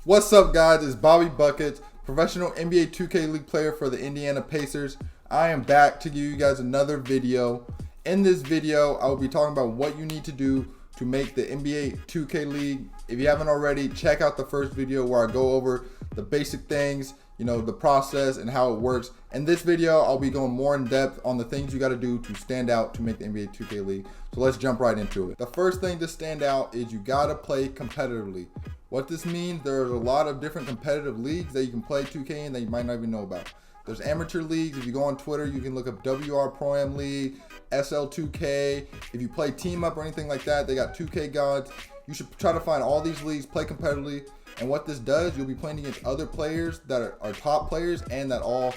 What's up, guys? It's Bobby Buckets, professional NBA 2K League player for the Indiana Pacers. I am back to give you guys another video. In this video, I will be talking about what you need to do to make the NBA 2K League. If you haven't already, check out the first video where I go over the basic things, the process and how it works. In this video, I'll be going more in depth on the things you got to do to stand out to make the NBA 2K League. So let's jump right into it. The first thing to stand out is you got to play competitively. What this means, there's a lot of different competitive leagues that you can play 2K in that you might not even know about. There's amateur leagues. If you go on Twitter, you can look up WR Pro Am League, SL2K. If you play Team Up or anything like that, they got 2K gods. You should try to find all these leagues, play competitively. And what this does, you'll be playing against other players that are top players and that all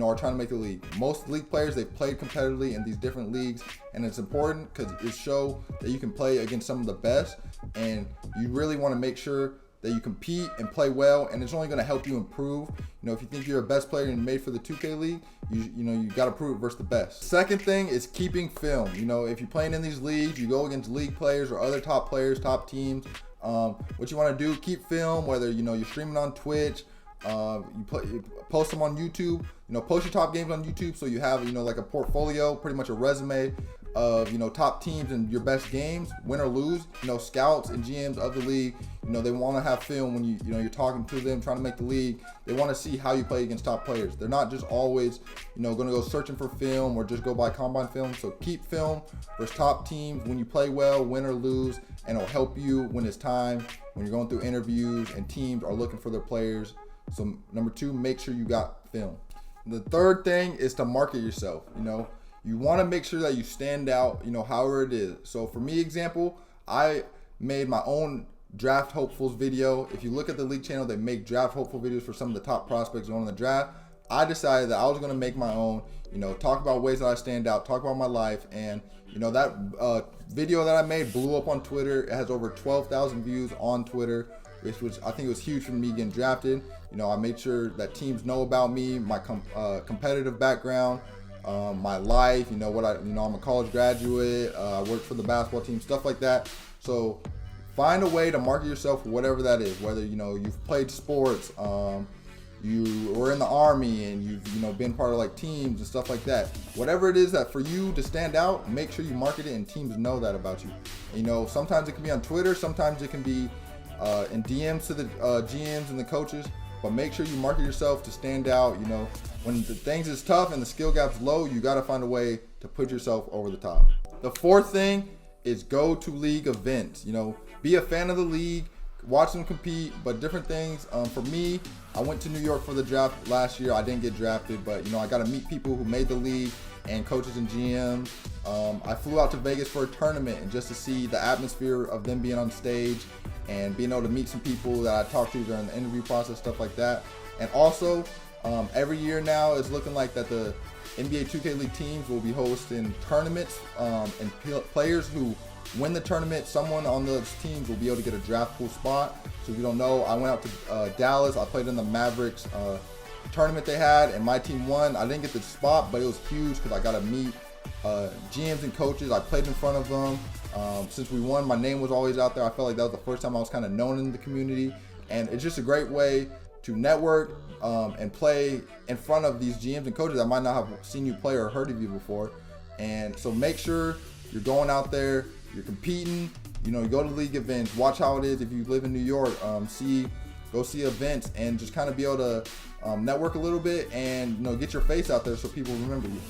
are trying to make the league. Most league players, they've played competitively in these different leagues, and it's important because it shows that you can play against some of the best, and you really want to make sure that you compete and play well, and it's only going to help you improve. If you think you're a best player and made for the 2K League, you got to prove it versus the best. Second thing is keeping film. If you're playing in these leagues, you go against league players or other top players, top teams. What you want to do, keep film, whether you're streaming on Twitch, you post them on YouTube. Post your top games on YouTube so you have like a portfolio, pretty much a resume of top teams and your best games, win or lose. Scouts and GMs of the league, they want to have film when you're talking to them, trying to make the league. They want to see how you play against top players. They're not just always going to go searching for film or just go by combine film. So keep film versus top teams when you play well, win or lose, and it'll help you when it's time, when you're going through interviews and teams are looking for their players. So number two, make sure you got film. The third thing is to market yourself. You want to make sure that you stand out, however it is. So for me, example, I made my own draft hopefuls video. If you look at the league channel, they make draft hopeful videos for some of the top prospects going in the draft. I decided that I was going to make my own, talk about ways that I stand out, talk about my life. And, that video that I made blew up on Twitter. It has over 12,000 views on Twitter, which I think it was huge for me getting drafted. I made sure that teams know about me, my competitive background, my life, I'm a college graduate, I work for the basketball team, stuff like that. So find a way to market yourself for whatever that is, whether, you've played sports, you were in the Army and you've, been part of like teams and stuff like that. Whatever it is that for you to stand out, make sure you market it and teams know that about you. Sometimes it can be on Twitter, sometimes it can be in DMs to the GMs and the coaches, but make sure you market yourself to stand out. When the things is tough and the skill gap's low, you got to find a way to put yourself over the top. The fourth thing is go to league events. Be a fan of the league, watch them compete, but different things. For me, I went to New York for the draft last year. I didn't get drafted, but I got to meet people who made the league and coaches and GMs. I flew out to Vegas for a tournament and just to see the atmosphere of them being on stage and being able to meet some people that I talked to during the interview process, stuff like that. And also, every year now it's looking like that the NBA 2K League teams will be hosting tournaments, and players who win the tournament, someone on those teams will be able to get a draft pool spot. So if you don't know, I went out to Dallas. I played in the Mavericks tournament they had, and my team won. I didn't get the spot, but it was huge because I got to meet GMs and coaches. I played in front of them. Since we won, my name was always out there. I felt like that was the first time I was kind of known in the community, and it's just a great way to network and play in front of these GMs and coaches that might not have seen you play or heard of you before. And so make sure you're going out there, you're competing, you go to league events, watch how it is. If you live in New York, go see events and just kind of be able to network a little bit and get your face out there so people remember you.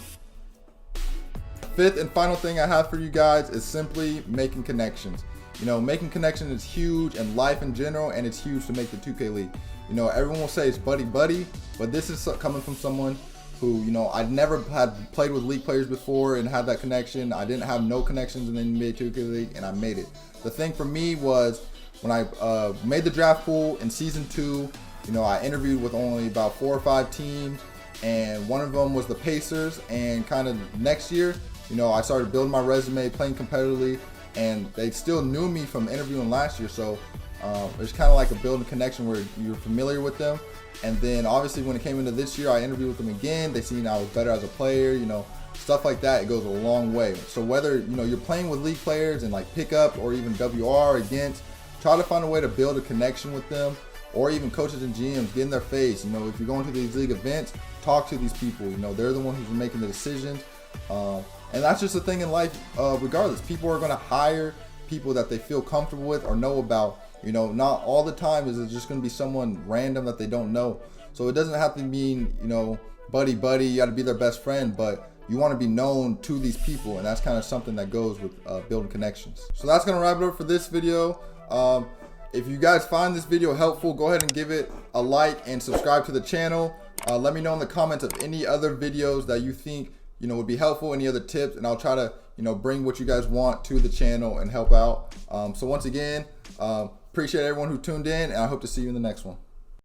Fifth and final thing I have for you guys is simply making connections. Making connections is huge in life in general, and it's huge to make the 2K League. Everyone will say it's buddy, but this is coming from someone who, I'd never had played with league players before and had that connection. I didn't have no connections in the NBA 2K League, and I made it. The thing for me was when I made the draft pool in season 2, I interviewed with only about 4 or 5 teams, and one of them was the Pacers. And kind of next year, I started building my resume, playing competitively, and they still knew me from interviewing last year. So it's kind of like a building connection where you're familiar with them. And then obviously when it came into this year, I interviewed with them again. They seen I was better as a player, stuff like that. It goes a long way. So whether you're playing with league players and like pickup or even WR against, try to find a way to build a connection with them or even coaches and GMs, get in their face. You know, if you're going to these league events, talk to these people. You know, they're the ones who's making the decisions. And that's just a thing in life, regardless. People are going to hire people that they feel comfortable with or know about. You know, not all the time is it just going to be someone random that they don't know. So it doesn't have to mean, you know, buddy, you got to be their best friend, but you want to be known to these people, and that's kind of something that goes with building connections. So that's going to wrap it up for this video. If you guys find this video helpful, go ahead and give it a like and subscribe to the channel. Let me know in the comments of any other videos that you think, you know, would be helpful, any other tips, and I'll try to, you know, bring what you guys want to the channel and help out. So once again, appreciate everyone who tuned in, and I hope to see you in the next one.